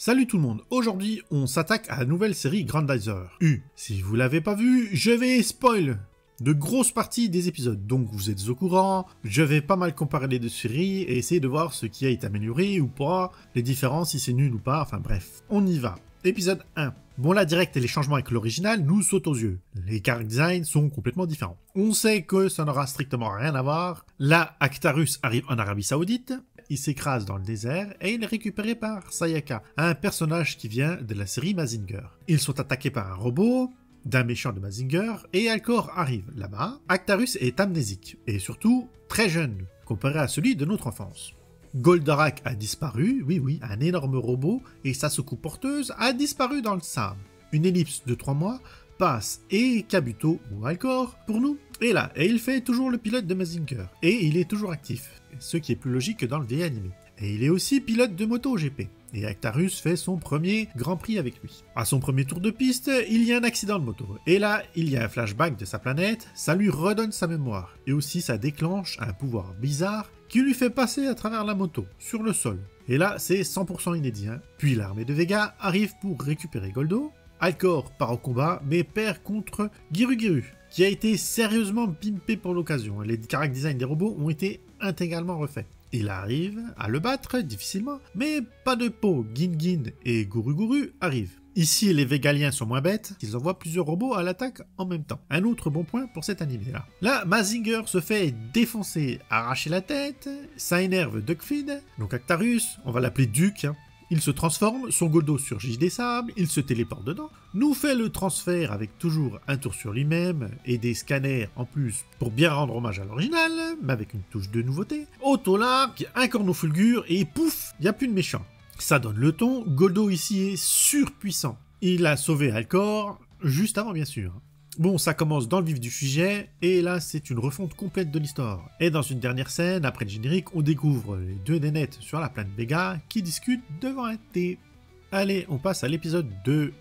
Salut tout le monde, aujourd'hui on s'attaque à la nouvelle série Grandizer U. Si vous l'avez pas vu, je vais spoil de grosses parties des épisodes, donc vous êtes au courant, je vais pas mal comparer les deux séries et essayer de voir ce qui a été amélioré ou pas, les différences, si c'est nul ou pas, enfin bref, on y va. Épisode 1. Bon là direct les changements avec l'original nous sautent aux yeux. Les character designs sont complètement différents. On sait que ça n'aura strictement rien à voir. Là, Actarus arrive en Arabie Saoudite, il s'écrase dans le désert et il est récupéré par Sayaka, un personnage qui vient de la série Mazinger. Ils sont attaqués par un robot, d'un méchant de Mazinger, et Alcor arrive là-bas. Actarus est amnésique, et surtout très jeune, comparé à celui de notre enfance. Goldorak a disparu, oui, un énorme robot, et sa soucoupe porteuse a disparu dans le sable. Une ellipse de 3 mois passe, et Kabuto, ou Alcor, pour nous, est là, et il fait toujours le pilote de Mazinger, et il est toujours actif, ce qui est plus logique que dans le vieil animé. Et il est aussi pilote de moto GP. Et Actarus fait son premier Grand Prix avec lui. À son premier tour de piste, il y a un accident de moto. Et là, il y a un flashback de sa planète, ça lui redonne sa mémoire. Et aussi, ça déclenche un pouvoir bizarre qui lui fait passer à travers la moto, sur le sol. Et là, c'est 100% inédit. Puis l'armée de Vega arrive pour récupérer Goldo. Alcor part au combat, mais perd contre Giru, qui a été sérieusement pimpé pour l'occasion. Les character design des robots ont été intégralement refaits. Il arrive à le battre difficilement, mais pas de peau, Gin et Guru arrivent. Ici, les Végaliens sont moins bêtes, ils envoient plusieurs robots à l'attaque en même temps. Un autre bon point pour cet animé-là. Là, Mazinger se fait défoncer, arracher la tête, ça énerve Duckfeed, donc Actarus, on va l'appeler Duke, Il se transforme, son Goldo surgit des sables, il se téléporte dedans, nous fait le transfert avec toujours un tour sur lui-même et des scanners en plus pour bien rendre hommage à l'original, mais avec une touche de nouveauté. Autolark, un corneau fulgure et pouf, il n'y a plus de méchant. Ça donne le ton, Goldo ici est surpuissant. Il a sauvé Alcor, juste avant bien sûr. Bon, ça commence dans le vif du sujet, et là c'est une refonte complète de l'histoire. Et dans une dernière scène, après le générique, on découvre les deux nénettes sur la planète Vega qui discutent devant un thé. Allez, on passe à l'épisode 2.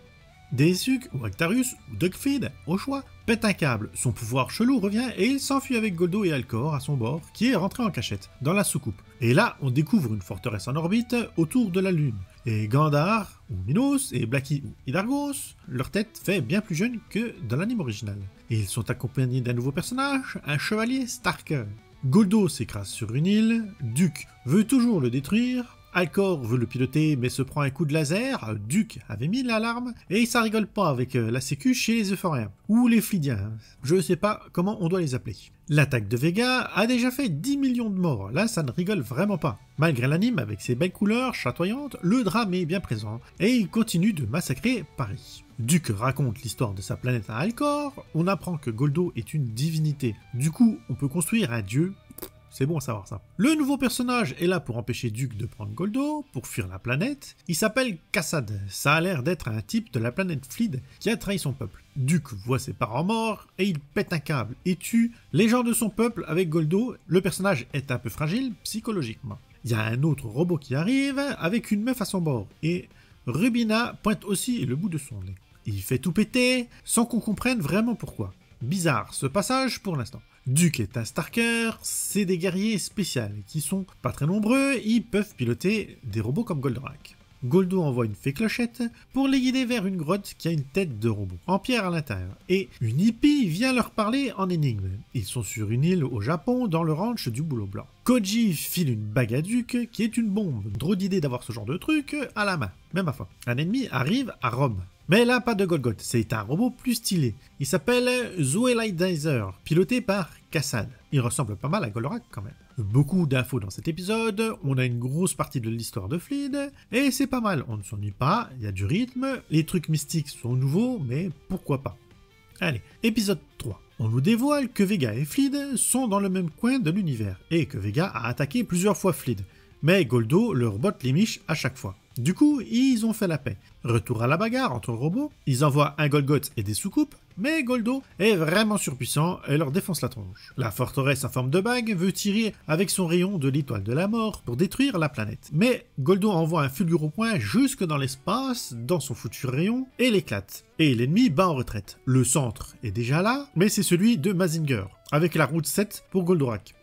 Daisuke ou Actarus ou Duckfeed, au choix, pète un câble, son pouvoir chelou revient et il s'enfuit avec Goldo et Alcor à son bord, qui est rentré en cachette, dans la soucoupe. Et là, on découvre une forteresse en orbite autour de la Lune. Et Gandar, ou Minos, et Blacky ou Hydargos, leur tête fait bien plus jeune que dans l'anime original. Et ils sont accompagnés d'un nouveau personnage, un chevalier Starker. Goldo s'écrase sur une île, Duke veut toujours le détruire, Alcor veut le piloter mais se prend un coup de laser, Duke avait mis l'alarme, et ça rigole pas avec la sécu chez les Euphoriens, ou les Flidiens, je sais pas comment on doit les appeler. L'attaque de Vega a déjà fait 10 millions de morts, là ça ne rigole vraiment pas. Malgré l'anime avec ses belles couleurs chatoyantes, le drame est bien présent, et il continue de massacrer Paris. Duke raconte l'histoire de sa planète à Alcor, on apprend que Goldo est une divinité, du coup on peut construire un dieu. C'est bon à savoir ça. Le nouveau personnage est là pour empêcher Duke de prendre Goldo, pour fuir la planète. Il s'appelle Kassad. Ça a l'air d'être un type de la planète Flid qui a trahi son peuple. Duke voit ses parents morts et il pète un câble et tue les gens de son peuple avec Goldo. Le personnage est un peu fragile psychologiquement. Il y a un autre robot qui arrive avec une meuf à son bord et Rubina pointe aussi le bout de son nez. Il fait tout péter sans qu'on comprenne vraiment pourquoi. Bizarre ce passage pour l'instant. Duke est un Starker, c'est des guerriers spéciaux qui sont pas très nombreux, ils peuvent piloter des robots comme Goldorak. Goldo envoie une fée clochette pour les guider vers une grotte qui a une tête de robot, en pierre à l'intérieur. Et une hippie vient leur parler en énigme. Ils sont sur une île au Japon, dans le ranch du Boulot Blanc. Koji file une bague à Duke, qui est une bombe. Drôle d'idée d'avoir ce genre de truc à la main, même à fois. Un ennemi arrive à Rome. Mais là, pas de Golgoth, c'est un robot plus stylé. Il s'appelle Zoelidizer, piloté par Kassad. Il ressemble pas mal à Goldorak quand même. Beaucoup d'infos dans cet épisode, on a une grosse partie de l'histoire de Flid, et c'est pas mal, on ne s'ennuie pas, il y a du rythme, les trucs mystiques sont nouveaux, mais pourquoi pas. Allez, épisode 3. On nous dévoile que Vega et Flid sont dans le même coin de l'univers, et que Vega a attaqué plusieurs fois Flid. Mais Goldo leur botte les miches à chaque fois. Du coup, ils ont fait la paix. Retour à la bagarre entre robots, ils envoient un Golgoth et des soucoupes, mais Goldo est vraiment surpuissant et leur défonce la tronche. La forteresse en forme de bague veut tirer avec son rayon de l'étoile de la mort pour détruire la planète. Mais Goldo envoie un fulgure au point jusque dans l'espace, dans son futur rayon, et l'éclate. Et l'ennemi bat en retraite. Le centre est déjà là, mais c'est celui de Mazinger, avec la route 7 pour Goldorak.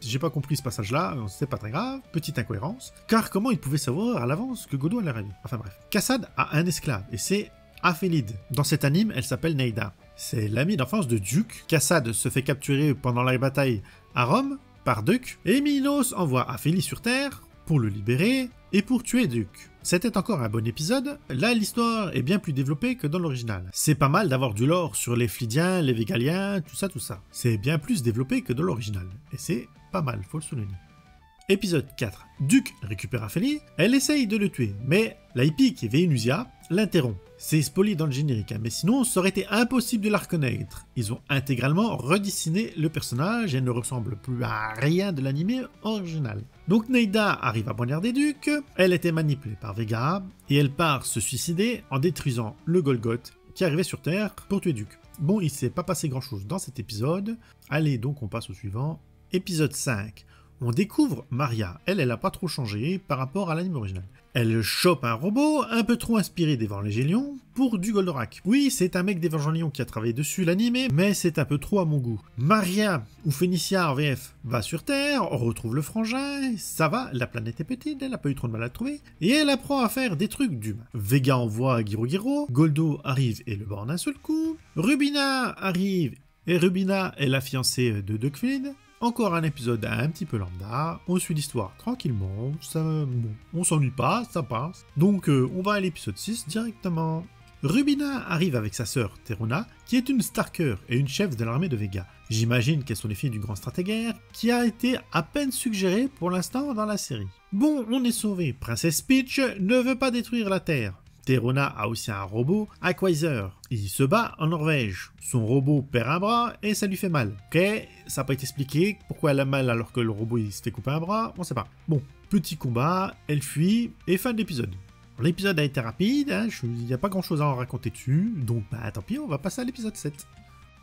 J'ai pas compris ce passage-là, c'est pas très grave, petite incohérence. Car comment il pouvait savoir à l'avance que Goldo allait arriver? Enfin bref. Kassad a un esclave, et c'est Aphélide. Dans cet anime, elle s'appelle Neida. C'est l'amie d'enfance de Duke. Kassad se fait capturer pendant la bataille à Rome par Duke, et Minos envoie Aphélie sur Terre pour le libérer et pour tuer Duke. C'était encore un bon épisode, là l'histoire est bien plus développée que dans l'original. C'est pas mal d'avoir du lore sur les Phlydiens, les Végaliens, tout ça. C'est bien plus développé que dans l'original, et c'est pas mal, faut le souligner. Épisode 4. Duke récupère Aphélie, elle essaye de le tuer, mais la hippie qui est Vénusia l'interrompt. C'est spoilé dans le générique, hein, mais sinon ça aurait été impossible de la reconnaître. Ils ont intégralement redessiné le personnage et elle ne ressemble plus à rien de l'anime original. Donc Neida arrive à poignarder Duke, elle était manipulée par Vega, et elle part se suicider en détruisant le Golgoth qui arrivait sur Terre pour tuer Duke. Bon, il s'est pas passé grand chose dans cet épisode. Allez, donc on passe au suivant. Épisode 5. On découvre Maria. Elle a pas trop changé par rapport à l'anime original. Elle chope un robot un peu trop inspiré d'Evangelion pour du Goldorak. Oui, c'est un mec d'Evangelion qui a travaillé dessus l'anime, mais c'est un peu trop à mon goût. Maria, ou Phénicia en VF, va sur Terre, on retrouve le frangin, ça va, la planète est petite, elle a pas eu trop de mal à le trouver, et elle apprend à faire des trucs d'humains. Vega envoie Giro, Goldo arrive et le borne d'un seul coup, Rubina arrive, et Rubina est la fiancée de Duckfield. Encore un épisode un petit peu lambda, on suit l'histoire tranquillement, on s'ennuie pas, ça passe. Donc on va à l'épisode 6 directement. Rubina arrive avec sa sœur Terona, qui est une Starker et une chef de l'armée de Vega. J'imagine qu'elles sont les filles du grand stratégaire, qui a été à peine suggéré pour l'instant dans la série. Bon, on est sauvé, Princesse Peach ne veut pas détruire la Terre. Terona a aussi un robot, Aquaizer. Il se bat en Norvège. Son robot perd un bras et ça lui fait mal. Ok, ça n'a pas été expliqué. Pourquoi elle a mal alors que le robot il se fait couper un bras? On sait pas. Bon, petit combat, elle fuit et fin de l'épisode. L'épisode a été rapide, hein, il n'y a pas grand chose à en raconter dessus, donc bah tant pis, on va passer à l'épisode 7.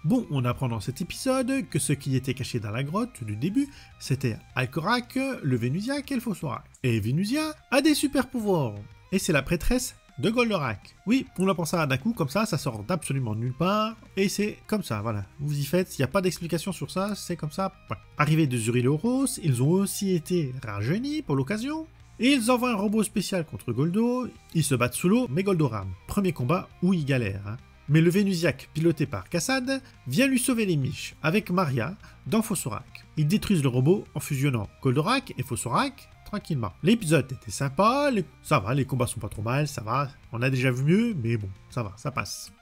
Bon, on apprend dans cet épisode que ce qui était caché dans la grotte du début, c'était Alcorak, le Vénusiaque et le Phosphorak. Et Vénusia a des super pouvoirs. Et c'est la prêtresse de Goldorak. Oui, on apprend ça d'un coup, comme ça sort d'absolument nulle part, et c'est comme ça, voilà. Vous y faites, il n'y a pas d'explication sur ça, c'est comme ça. Ouais. Arrivés de Zuriloros, ils ont aussi été rajeunis pour l'occasion, et ils envoient un robot spécial contre Goldo, ils se battent sous l'eau, mais Goldo rame. Premier combat où il galère, hein. Mais le Vénusiaque, piloté par Kassad, vient lui sauver les miches, avec Maria, dans Phosphorak. Ils détruisent le robot en fusionnant Goldorak et Phosphorak, tranquillement. L'épisode était sympa, ça va, les combats sont pas trop mal, ça va, on a déjà vu mieux, mais bon, ça va, ça passe.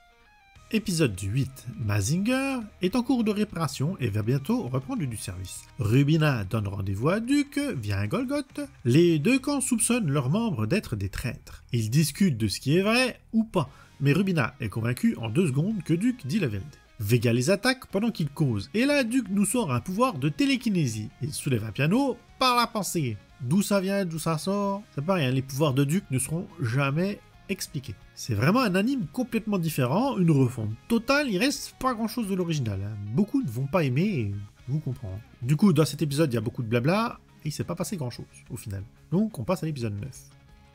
Épisode 8, Mazinger est en cours de réparation et va bientôt reprendre du service. Rubina donne rendez-vous à Duke via un Golgoth. Les deux camps soupçonnent leurs membres d'être des traîtres. Ils discutent de ce qui est vrai ou pas, mais Rubina est convaincue en 2 secondes que Duke dit la vérité. Vega les attaque pendant qu'il cause, et là Duke nous sort un pouvoir de télékinésie. Il soulève un piano par la pensée. D'où ça vient, d'où ça sort, c'est pas rien, les pouvoirs de Duke ne seront jamais expliqués. C'est vraiment un anime complètement différent, une refonte totale, il reste pas grand chose de l'original. Hein. Beaucoup ne vont pas aimer, et je vous comprends. Du coup, dans cet épisode, il y a beaucoup de blabla, et il s'est pas passé grand chose, au final. Donc, on passe à l'épisode 9.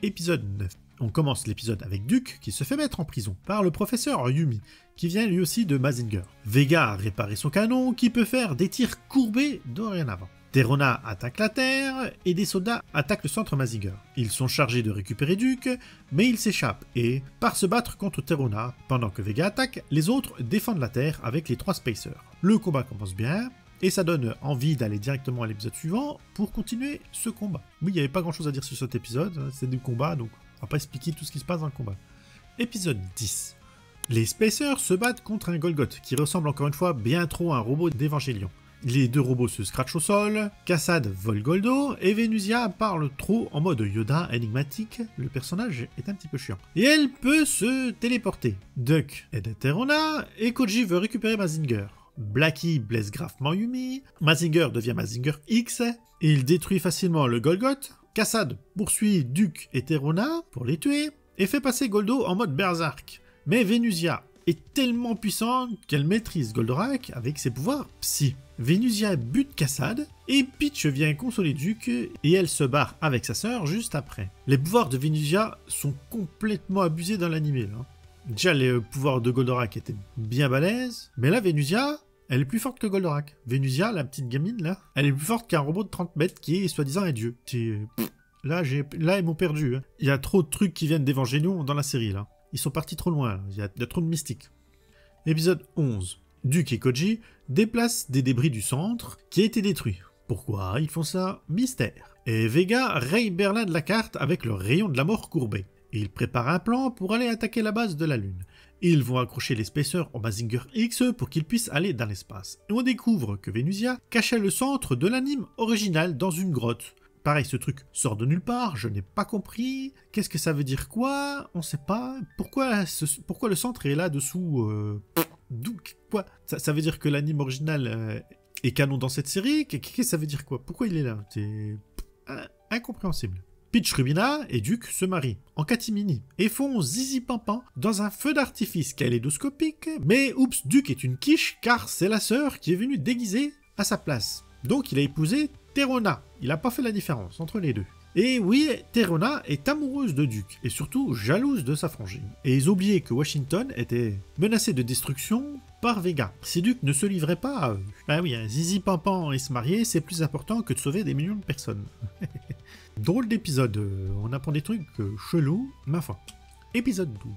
Épisode 9. On commence l'épisode avec Duke qui se fait mettre en prison par le professeur Yumi, qui vient lui aussi de Mazinger. Vega a réparé son canon qui peut faire des tirs courbés dorénavant. Terona attaque la Terre et des soldats attaquent le centre Mazinger. Ils sont chargés de récupérer Duke, mais ils s'échappent et partent se battre contre Terona. Pendant que Vega attaque, les autres défendent la Terre avec les 3 Spacers. Le combat commence bien, et ça donne envie d'aller directement à l'épisode suivant pour continuer ce combat. Oui, il n'y avait pas grand chose à dire sur cet épisode, c'est du combat, donc on va pas expliquer tout ce qui se passe dans le combat. Épisode 10. Les Spacers se battent contre un Golgoth qui ressemble encore une fois bien trop à un robot d'Evangelion. Les 2 robots se scratchent au sol, Kassad vole Goldo, et Vénusia parle trop en mode Yoda énigmatique, le personnage est un petit peu chiant. Et elle peut se téléporter. Duck aide Terona, et Koji veut récupérer Mazinger. Blackie blesse gravement Yumi, Mazinger devient Mazinger X, et il détruit facilement le Golgoth. Kassad poursuit Duke et Terona pour les tuer, et fait passer Goldo en mode Berserk. Mais Vénusia est tellement puissante qu'elle maîtrise Goldorak avec ses pouvoirs psy. Vénusia bute Kassad, et Peach vient consoler Duke, et elle se barre avec sa sœur juste après. Les pouvoirs de Vénusia sont complètement abusés dans l'anime. Déjà, les pouvoirs de Goldorak étaient bien balèzes, mais là, Vénusia, Elle est plus forte que Goldorak. Venusia, la petite gamine là, elle est plus forte qu'un robot de 30 mètres qui est soi-disant un dieu. Là, ils m'ont perdu. Hein. Il y a trop de trucs qui viennent d'Evangélion dans la série là. Ils sont partis trop loin. Il y a trop de mystique. Épisode 11. Duke et Koji déplacent des débris du centre qui a été détruit. Pourquoi ils font ça? Mystère. Et Vega raye Berlin de la carte avec le rayon de la mort courbé. Ils préparent un plan pour aller attaquer la base de la Lune. Ils vont accrocher l'espaceur au Mazinger X pour qu'ils puissent aller dans l'espace. Et on découvre que Venusia cachait le centre de l'anime original dans une grotte. Pareil, ce truc sort de nulle part, je n'ai pas compris. Qu'est-ce que ça veut dire quoi? On sait pas. Pourquoi le centre est là dessous d'où quoi? Ça veut dire que l'anime original est canon dans cette série? Qu'est-ce que ça veut dire quoi? Pourquoi il est là? C'est incompréhensible. Peach Rubina et Duke se marient en catimini et font zizi pampan dans un feu d'artifice kaléidoscopique. Mais oups, Duke est une quiche car c'est la sœur qui est venue déguisée à sa place. Donc il a épousé Terona. Il n'a pas fait la différence entre les deux. Et oui, Terona est amoureuse de Duke et surtout jalouse de sa frangine. Et ils oubliaient que Washington était menacé de destruction par Vega. Si Duke ne se livrait pas à eux. Ah oui, un zizi pampan et se marier, c'est plus important que de sauver des millions de personnes. Drôle d'épisode, on apprend des trucs chelous, ma foi. Épisode 12.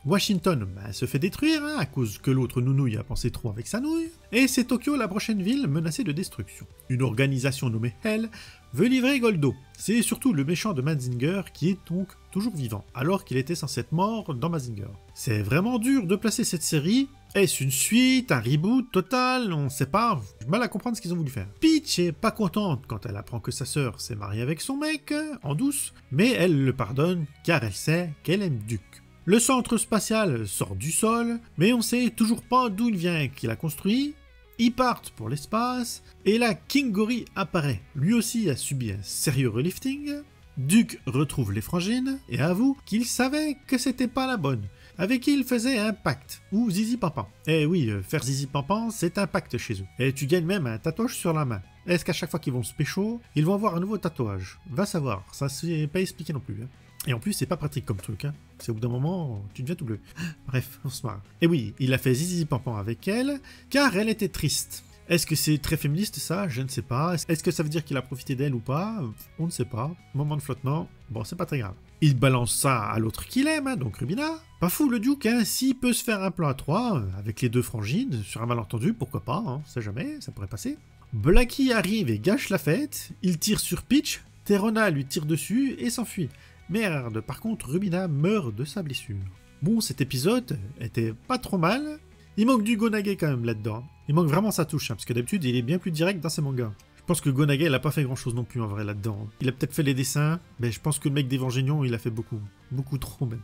Washington se fait détruire à cause que l'autre nounouille a pensé trop avec sa nouille, et c'est Tokyo la prochaine ville menacée de destruction. Une organisation nommée Hell veut livrer Goldo. C'est surtout le méchant de Mazinger qui est donc toujours vivant, alors qu'il était censé être mort dans Mazinger. C'est vraiment dur de placer cette série. Est-ce une suite, un reboot total? On sait pas, j'ai mal à comprendre ce qu'ils ont voulu faire. Peach est pas contente quand elle apprend que sa sœur s'est mariée avec son mec, en douce, mais elle le pardonne car elle sait qu'elle aime Duke. Le centre spatial sort du sol, mais on sait toujours pas d'où il vient, qui l'a construit. Ils partent pour l'espace, et là Kingori apparaît. Lui aussi a subi un sérieux relifting. Duke retrouve les frangines, et avoue qu'il savait que c'était pas la bonne, avec qui il faisait un pacte, ou zizi pampan. Eh oui, faire zizi pampan, c'est un pacte chez eux. Et tu gagnes même un tatouage sur la main. Est-ce qu'à chaque fois qu'ils vont se pécho, ils vont avoir un nouveau tatouage? Va savoir, ça c'est pas expliqué non plus. Hein. Et en plus, c'est pas pratique comme truc, hein. C'est au bout d'un moment, tu deviens tout bleu. Bref, on se marre. Et oui, il a fait zizi pampan avec elle, car elle était triste. Est-ce que c'est très féministe ça? Je ne sais pas. Est-ce que ça veut dire qu'il a profité d'elle ou pas? On ne sait pas. Moment de flottement, bon, c'est pas très grave. Il balance ça à l'autre qu'il aime, hein, donc Rubina. Pas fou le Duke, hein, s'il peut se faire un plan à 3, avec les deux frangines, sur un malentendu, pourquoi pas, hein, on sait jamais, ça pourrait passer. Blackie arrive et gâche la fête, il tire sur Peach, Terona lui tire dessus et s'enfuit. Merde, par contre, Rubina meurt de sa blessure. Bon, cet épisode était pas trop mal. Il manque du Gonage quand même là-dedans. Il manque vraiment sa touche, hein, parce que d'habitude, il est bien plus direct dans ses mangas. Je pense que Gonage, il a pas fait grand-chose non plus en vrai là-dedans. Il a peut-être fait les dessins, mais je pense que le mec d'Evangélion, il a fait beaucoup. Beaucoup trop même.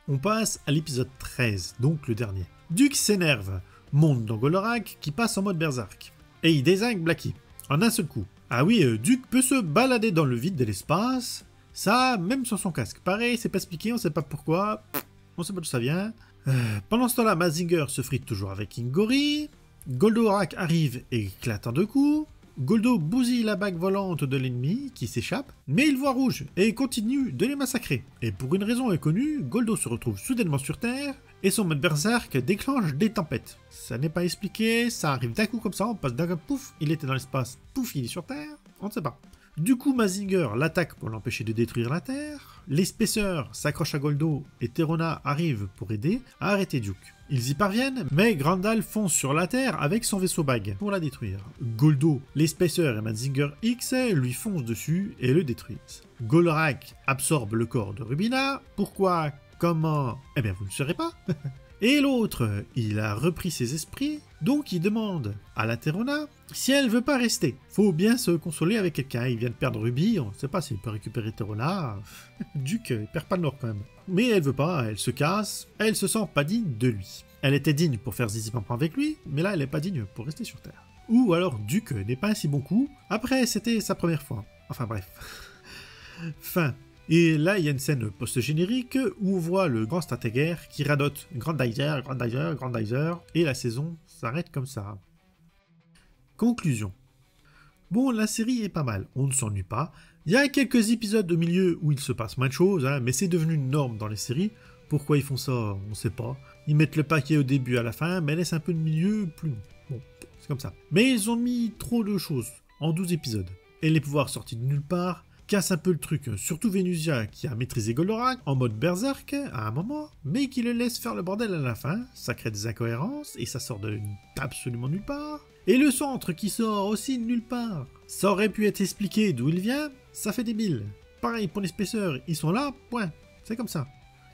On passe à l'épisode 13, donc le dernier. Duke s'énerve, monte dans Goldorak, qui passe en mode berserk. Et il dézingue Blackie, en un seul coup. Ah oui, Duke peut se balader dans le vide de l'espace... Ça, même sans son casque. Pareil, c'est pas expliqué, on sait pas pourquoi. On sait pas d'où ça vient. Pendant ce temps-là, Mazinger se frite toujours avec Kingori. Goldorak arrive et éclate en 2 coups. Goldo bousille la bague volante de l'ennemi qui s'échappe, mais il voit rouge et continue de les massacrer. Et pour une raison inconnue, Goldo se retrouve soudainement sur Terre et son mode berserk déclenche des tempêtes. Ça n'est pas expliqué, ça arrive d'un coup comme ça, on passe d'un coup, pouf, il était dans l'espace, pouf, il est sur Terre, on ne sait pas. Du coup, Mazinger l'attaque pour l'empêcher de détruire la Terre. L'espaceur s'accroche à Goldo et Terona arrive pour aider à arrêter Duke. Ils y parviennent, mais Grandal fonce sur la Terre avec son vaisseau bague pour la détruire. Goldo, l'espaceur et Mazinger X lui foncent dessus et le détruisent. Goldorak absorbe le corps de Rubina. Pourquoi? Comment? Eh bien, vous ne saurez pas. Et l'autre, il a repris ses esprits, donc il demande à la Terona si elle veut pas rester. Faut bien se consoler avec quelqu'un, il vient de perdre Ruby, on ne sait pas s'il peut récupérer Terona. Duke, il perd pas le nord quand même. Mais elle veut pas, elle se casse, elle se sent pas digne de lui. Elle était digne pour faire zizi pampan avec lui, mais là elle est pas digne pour rester sur Terre. Ou alors Duke n'est pas un si bon coup, après c'était sa première fois. Enfin bref. Fin. Et là, il y a une scène post-générique où on voit le grand Stratégère qui radote Grandizer, Grandizer, Grandizer, et la saison s'arrête comme ça. Conclusion. Bon, la série est pas mal, on ne s'ennuie pas. Il y a quelques épisodes au milieu où il se passe moins de choses, hein, mais c'est devenu une norme dans les séries. Pourquoi ils font ça, on ne sait pas. Ils mettent le paquet au début à la fin, mais laissent un peu de milieu plus long. Bon, c'est comme ça. Mais ils ont mis trop de choses en 12 épisodes. Et les pouvoirs sortis de nulle part cassent un peu le truc. Surtout Venusia qui a maîtrisé Goldorak en mode berserk à un moment, mais qui le laisse faire le bordel à la fin. Ça crée des incohérences et ça sort de absolument nulle part. Et le centre qui sort aussi de nulle part. Ça aurait pu être expliqué d'où il vient, ça fait des milles. Pareil pour l'épaisseur, ils sont là, point. C'est comme ça.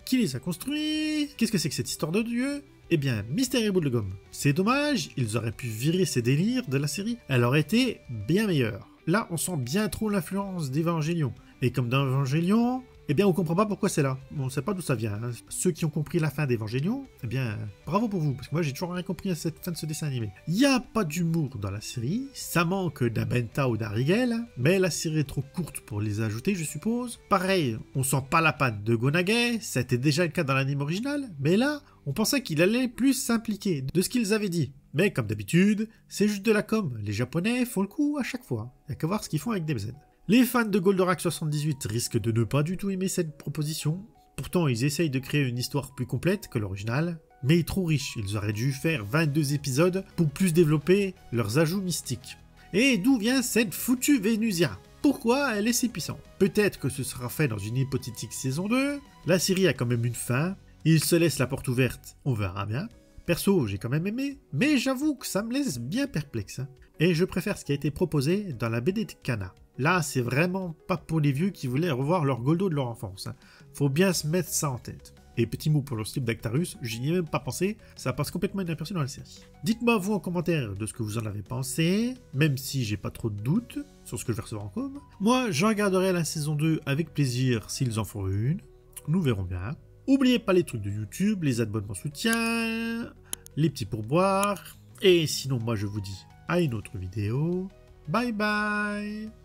Qui les a construits? Qu'est-ce que c'est que cette histoire de dieu? Eh bien, Mystère et Boule de Gomme. C'est dommage, ils auraient pu virer ces délires de la série. Elle aurait été bien meilleure. Là, on sent bien trop l'influence d'Evangelion. Et comme dans Evangelion, eh bien, on comprend pas pourquoi c'est là. On sait pas d'où ça vient. Hein. Ceux qui ont compris la fin d'Evangelion, eh bien, bravo pour vous, parce que moi, j'ai toujours rien compris à cette fin de ce dessin animé. Il n'y a pas d'humour dans la série, ça manque d'un Benta ou d'un Rigel, mais la série est trop courte pour les ajouter, je suppose. Pareil, on sent pas la patte de Gonagé, c'était déjà le cas dans l'anime original, mais là, on pensait qu'il allait plus s'impliquer de ce qu'ils avaient dit. Mais comme d'habitude, c'est juste de la com. Les Japonais font le coup à chaque fois. Il n'y a qu'à voir ce qu'ils font avec DBZ. Les fans de Goldorak 78 risquent de ne pas du tout aimer cette proposition. Pourtant, ils essayent de créer une histoire plus complète que l'original, mais trop riche. Ils auraient dû faire 22 épisodes pour plus développer leurs ajouts mystiques. Et d'où vient cette foutue Venusia? Pourquoi elle est si puissante? Peut-être que ce sera fait dans une hypothétique saison 2. La série a quand même une fin. Il se laisse la porte ouverte, on verra bien. Perso, j'ai quand même aimé, mais j'avoue que ça me laisse bien perplexe. Et je préfère ce qui a été proposé dans la BD de Kana. Là, c'est vraiment pas pour les vieux qui voulaient revoir leur Goldo de leur enfance. Faut bien se mettre ça en tête. Et petit mot pour le slip d'Actarus, j'y ai même pas pensé, ça passe complètement inaperçu dans la série. Dites-moi vous en commentaire de ce que vous en avez pensé, même si j'ai pas trop de doutes sur ce que je vais recevoir en com. Moi, je regarderai la saison 2 avec plaisir s'ils en font une. Nous verrons bien. N'oubliez pas les trucs de YouTube, les abonnements soutien, les petits pourboires. Et sinon, moi je vous dis à une autre vidéo. Bye bye!